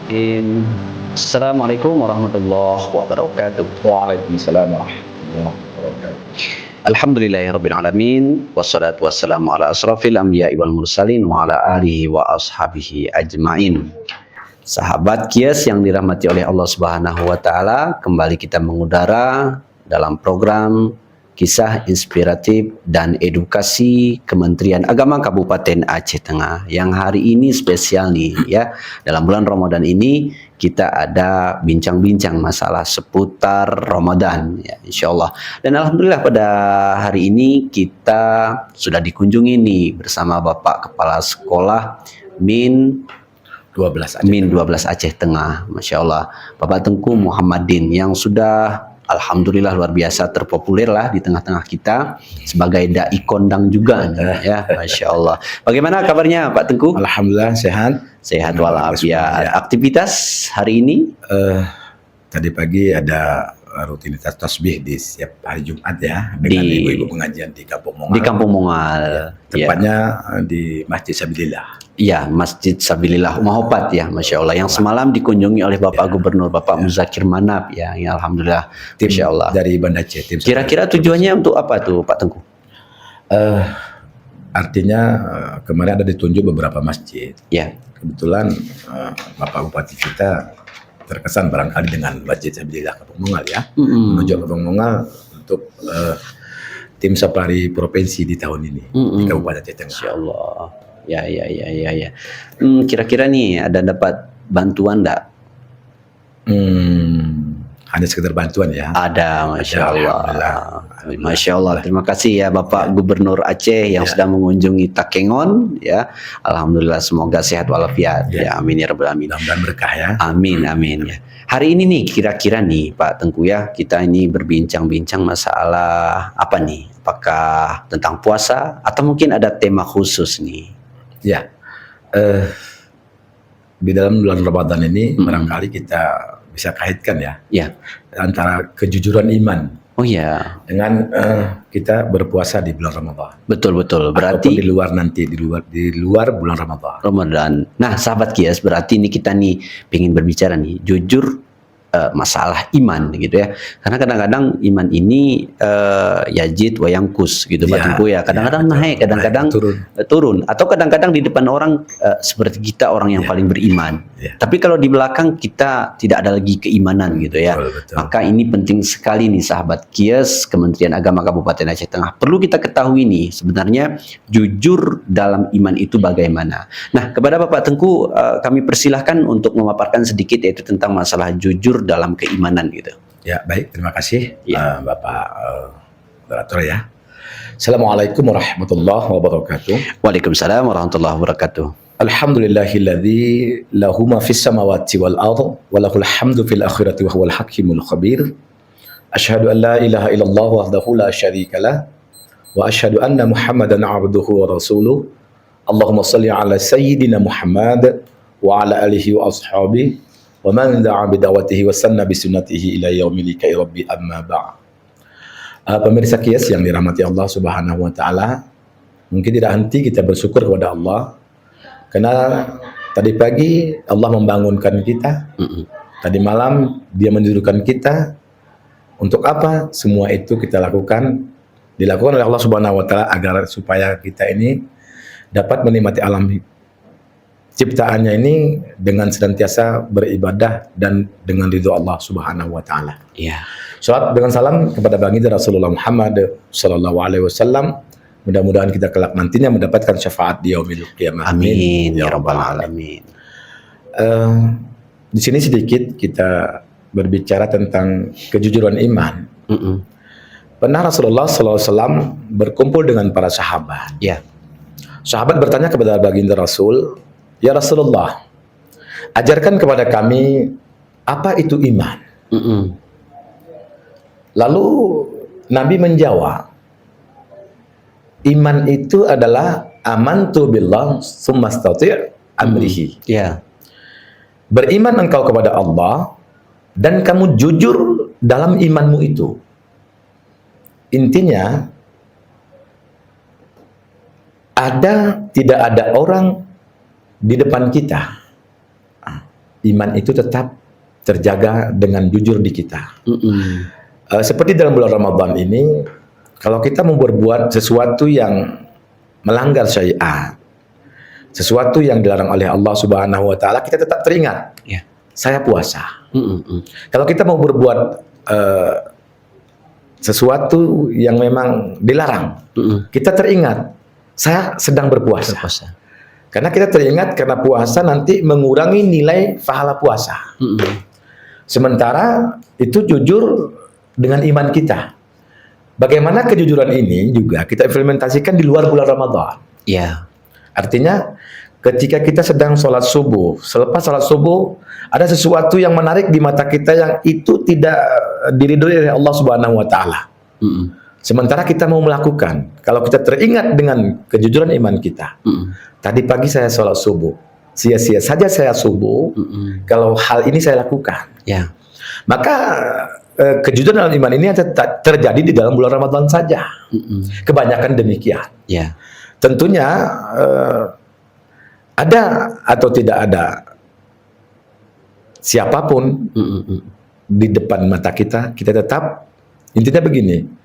Bismillahirrahmanirrahim. Assalamualaikum warahmatullahi wabarakatuh. Waalaikumsalam warahmatullahi wabarakatuh. Alhamdulillahirabbil alamin wassalatu wassalamu ala asrofil anbiya'i wal mursalin wa ala alihi wa ashabihi ajmain. Sahabat Kias yang dirahmati oleh Allah Subhanahu wa taala, kembali kita mengudara dalam program Kisah Inspiratif dan Edukasi Kementerian Agama Kabupaten Aceh Tengah yang hari ini spesial nih ya. Dalam bulan Ramadan ini kita ada bincang-bincang masalah seputar Ramadan ya, insyaallah. Dan alhamdulillah pada hari ini kita sudah dikunjungi nih bersama Bapak Kepala Sekolah Min 12 Aceh. Min 12 Aceh Tengah, Masya Allah, Bapak Tengku Muhammadin yang sudah alhamdulillah luar biasa terpopuler lah di tengah-tengah kita sebagai dai kondang juga ya, Masya Allah. Bagaimana kabarnya Pak Tengku? Alhamdulillah sehat. Sehat walafiat. Aktivitas hari ini? Tadi pagi ada rutinitas tasbih di setiap hari Jumat ya dengan ibu-ibu pengajian di Kampung Mongal. Di Kampung Mongal. Tepatnya di Masjid Sabilillah. Iya, Masjid Sabilillah Umahopat ya, Masya Allah. Yang semalam dikunjungi oleh Bapak Gubernur, Bapak Muzakir Manap ya, yang alhamdulillah, Tim Masya Allah. dari Banda Aceh. Kira-kira tujuannya untuk apa tuh Pak Tengku? Artinya kemarin ada ditunjuk beberapa masjid. Ya. Kebetulan Bapak Bupati kita terkesan barangkali dengan Masjid Sabilillah Kampung Mongal ya. Menunjuk Kampung Mongal untuk tim safari provinsi di tahun ini di Kabupaten Aceh Tengah. Masya Allah. Ya. Kira-kira nih ada dapat bantuan enggak? Hanya sekedar bantuan ya. Ada, Masya Allah. Masya Allah. Terima kasih ya Bapak Gubernur Aceh yang sudah mengunjungi Takengon ya. Alhamdulillah, semoga sehat walafiat ya. Amin ya rabbal alamin. Mudah-mudahan berkah ya. Amin ya. Hari ini nih kira-kira nih Pak Tengku ya, kita ini berbincang-bincang masalah apa nih? Apakah tentang puasa atau mungkin ada tema khusus nih? Ya. Di dalam bulan Ramadan ini barangkali kita bisa kaitkan ya antara kejujuran iman dengan kita berpuasa di bulan Ramadan. Betul. Berarti di luar bulan Ramadan. Nah, sahabat Kias, berarti ini kita nih pengen berbicara nih jujur masalah iman gitu ya. Karena kadang-kadang iman ini yazid wa yangkus gitu Pak Tengku ya. Kadang-kadang naik, kadang-kadang turun. Atau kadang-kadang di depan orang seperti kita orang yang paling beriman. Tapi kalau di belakang kita tidak ada lagi keimanan gitu ya. Betul. Maka ini penting sekali nih sahabat Kias, Kementerian Agama Kabupaten Aceh Tengah. Perlu kita ketahui nih sebenarnya jujur dalam iman itu bagaimana. Nah, kepada Bapak Tengku kami persilahkan untuk memaparkan sedikit yaitu tentang masalah jujur dalam keimanan gitu. Ya, baik, terima kasih Bapak moderator ya. Assalamualaikum warahmatullahi wabarakatuh. Waalaikumsalam warahmatullahi wabarakatuh. Alhamdulillahilladzi lahu ma fis samawati wal ardh wa lahul hamdu fil akhirati wa huwal hakimul khabir. Asyhadu an la ilaha illallah wahdahu la syarikalah wa asyhadu anna Muhammadan abduhu wa rasuluh. Allahumma shalli ala sayyidina Muhammad wa ala alihi wa ashabihi wa man da'a bidawatihi wa sanna bisunnatihi ila yaumil liqa'i rabbi amma ba'd. Pemirsa Kias yang dirahmati Allah Subhanahu wa taala, mungkin tidak henti kita bersyukur kepada Allah karena tadi pagi Allah membangunkan kita. Tadi malam Dia menidurkan kita. Untuk apa? Semua itu kita dilakukan oleh Allah Subhanahu wa taala agar supaya kita ini dapat menikmati alam ciptaannya ini dengan senantiasa beribadah dan dengan ridho Allah Subhanahu wa taala. Iya. Salat dengan salam kepada baginda Rasulullah Muhammad sallallahu alaihi wasallam. Mudah-mudahan kita kelak nantinya mendapatkan syafaat di yaumil qiyamah. Amin ya rabbal alamin. Di sini sedikit kita berbicara tentang kejujuran iman. Pernah Rasulullah sallallahu alaihi wasallam berkumpul dengan para sahabat. Ya. Sahabat bertanya kepada baginda Rasul, "Ya Rasulullah, ajarkan kepada kami apa itu iman?" Lalu Nabi menjawab, iman itu adalah amantu billah tsumastati' amrihi. Beriman engkau kepada Allah dan kamu jujur dalam imanmu itu. Intinya tidak ada orang di depan kita iman itu tetap terjaga dengan jujur di kita. Seperti dalam bulan Ramadan ini, kalau kita mau berbuat sesuatu yang melanggar syariat, sesuatu yang dilarang oleh Allah Subhanahu wa taala, kita tetap teringat. Saya puasa. Kalau kita mau berbuat sesuatu yang memang dilarang, kita teringat saya sedang berpuasa. Karena kita teringat karena puasa nanti mengurangi nilai pahala puasa. Sementara itu jujur dengan iman kita. Bagaimana kejujuran ini juga kita implementasikan di luar bulan Ramadan. Artinya ketika kita sedang sholat subuh, selepas sholat subuh ada sesuatu yang menarik di mata kita yang itu tidak diridhoi oleh Allah Subhanahu wa taala. Sementara kita mau melakukan, kalau kita teringat dengan kejujuran iman kita. Tadi pagi saya sholat subuh, sia-sia saja saya subuh kalau hal ini saya lakukan. Maka kejujuran dalam iman ini terjadi di dalam bulan Ramadan saja. Kebanyakan demikian. Tentunya ada atau tidak ada siapapun di depan mata kita, kita tetap intinya begini.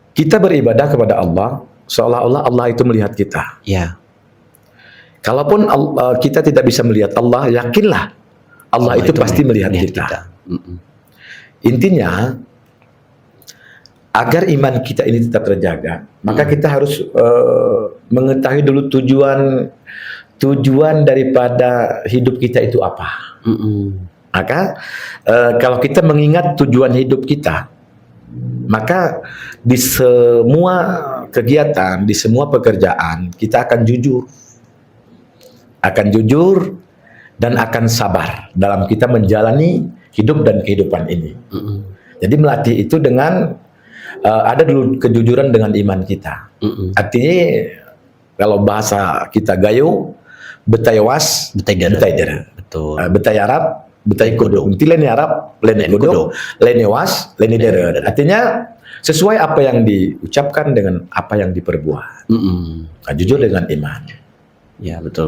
Kita beribadah kepada Allah seolah-olah Allah itu melihat kita. Kalaupun kita tidak bisa melihat Allah, yakinlah Allah itu pasti melihat kita. Intinya agar iman kita ini tetap terjaga, maka kita harus mengetahui dulu tujuan daripada hidup kita itu apa. Maka kalau kita mengingat tujuan hidup kita, maka di semua kegiatan, di semua pekerjaan kita akan jujur dan akan sabar dalam kita menjalani hidup dan kehidupan ini. Jadi melatih itu dengan ada dulu kejujuran dengan iman kita. Artinya kalau bahasa kita gayo, betayawas, betaydera. Betul. Betayarab, betay kudo. Unti leni Arab, leni kudo, leni was, leni dera. Artinya sesuai apa yang diucapkan dengan apa yang diperbuat. Nah, jujur dengan iman. Ya, betul.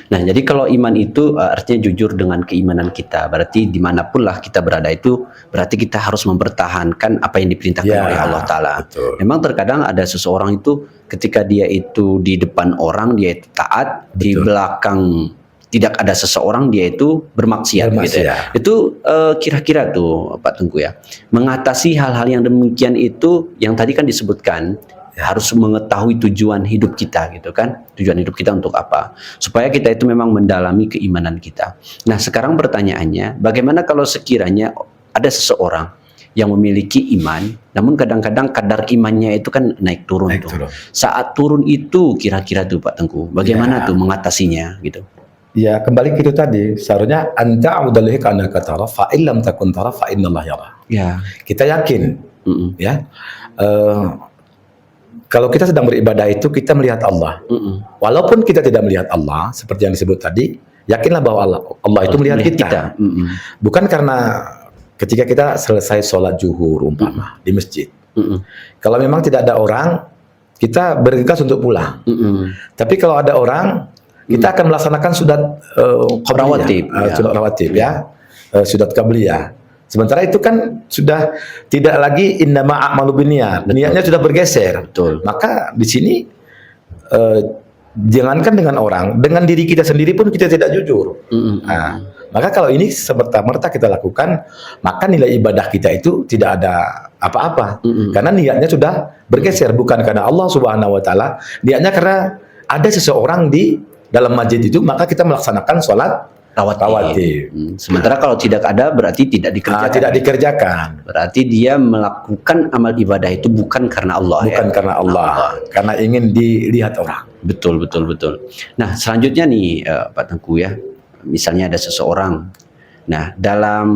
Nah, jadi kalau iman itu artinya jujur dengan keimanan kita. Berarti dimanapun lah kita berada itu, berarti kita harus mempertahankan apa yang diperintahkan oleh Allah Ta'ala. Memang terkadang ada seseorang itu ketika dia itu di depan orang, dia itu taat, di belakang tidak ada seseorang, dia itu bermaksiat. Gitu ya. Itu kira-kira tuh Pak Tengku ya, mengatasi hal-hal yang demikian itu, yang tadi kan disebutkan, harus mengetahui tujuan hidup kita gitu kan, tujuan hidup kita untuk apa, supaya kita itu memang mendalami keimanan kita. Nah, sekarang pertanyaannya, bagaimana kalau sekiranya ada seseorang yang memiliki iman, namun kadang-kadang kadar imannya itu kan naik turun. Saat turun itu kira-kira tuh Pak Tengku, bagaimana tuh mengatasinya gitu? Ya, kembali ke itu tadi, seharusnya anta a'udallahi ka'annaka tara fa illam takun tara fa innallaha yara. Kita yakin ya. Kalau kita sedang beribadah itu kita melihat Allah. Walaupun kita tidak melihat Allah, seperti yang disebut tadi, yakinlah bahwa Allah itu melihat kita. Bukan karena ketika kita selesai sholat zuhur umpama di masjid. Kalau memang tidak ada orang, kita bergegas untuk pulang. Tapi kalau ada orang, kita akan melaksanakan sudat rawatib, sudat qabliyah. Sementara itu kan sudah tidak lagi innama a'malu binniyat. Niatnya sudah bergeser. Maka di sini jangankan dengan orang, dengan diri kita sendiri pun kita tidak jujur. Nah, maka kalau ini semerta-merta kita lakukan, maka nilai ibadah kita itu tidak ada apa-apa. Karena niatnya sudah bergeser, bukan karena Allah Subhanahu wa taala, niatnya karena ada seseorang di dalam masjid itu, maka kita melaksanakan sholat rawatib. Sementara kalau tidak ada berarti tidak dikerjakan. Tidak dikerjakan. Berarti dia melakukan amal ibadah itu bukan karena Allah. Karena Allah. Karena ingin dilihat orang. Betul. Nah, selanjutnya nih Pak Tengku ya, misalnya ada seseorang. Nah, dalam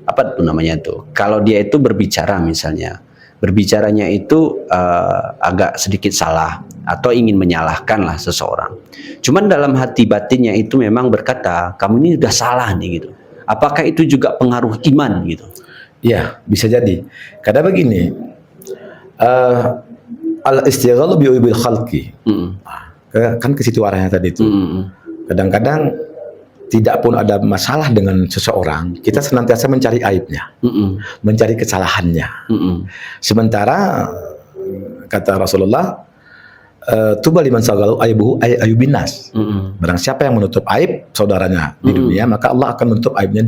apa tuh namanya tuh? Kalau dia itu berbicara misalnya, berbicaranya itu agak sedikit salah atau ingin menyalahkan lah seseorang. Cuman dalam hati batinnya itu memang berkata, kamu ini udah salah nih gitu. Apakah itu juga pengaruh iman gitu? Ya, bisa jadi. Karena begini, al-istighalu bi'ubil khalqi. Kan ke situ arahnya tadi itu. Kadang-kadang tidak pun ada masalah dengan seseorang, kita senantiasa mencari aibnya, mencari kesalahannya. Sementara kata Rasulullah, tuba liman sagalu aibuhu ayubinas. Barang siapa yang menutup aib saudaranya di dunia, maka Allah akan menutup aibnya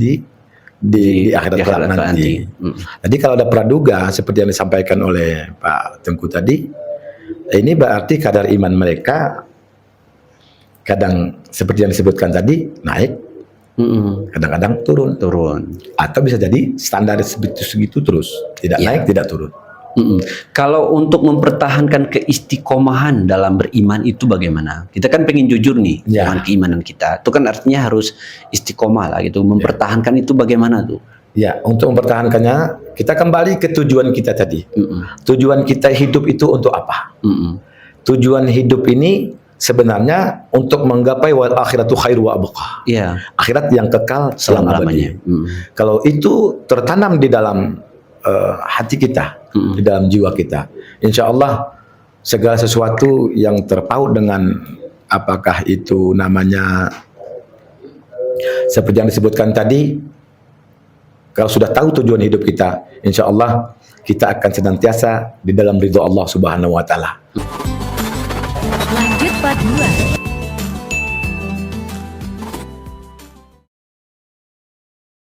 di akhirat kelak nanti. Jadi kalau ada praduga seperti yang disampaikan oleh Pak Tengku tadi, ini berarti kadar iman mereka kadang seperti yang disebutkan tadi naik, kadang-kadang turun, atau bisa jadi standar segitu terus, tidak naik tidak turun. Kalau untuk mempertahankan keistiqomahan dalam beriman itu bagaimana? Kita kan pengen jujur nih dengan keimanan kita. Itu kan artinya harus istiqomah lah gitu. Mempertahankan itu bagaimana tuh? Ya, untuk mempertahankannya kita kembali ke tujuan kita tadi. Tujuan kita hidup itu untuk apa? Tujuan hidup ini sebenarnya untuk menggapai wal akhiratu khairu wa abqa. Akhirat yang kekal selama-lamanya. Kalau itu tertanam di dalam hati kita, di dalam jiwa kita, insya Allah segala sesuatu yang terpaut dengan apakah itu namanya seperti yang disebutkan tadi, kalau sudah tahu tujuan hidup kita, insya Allah kita akan senantiasa di dalam ridho Allah Subhanahu wa Ta'ala. Lanjut part 2.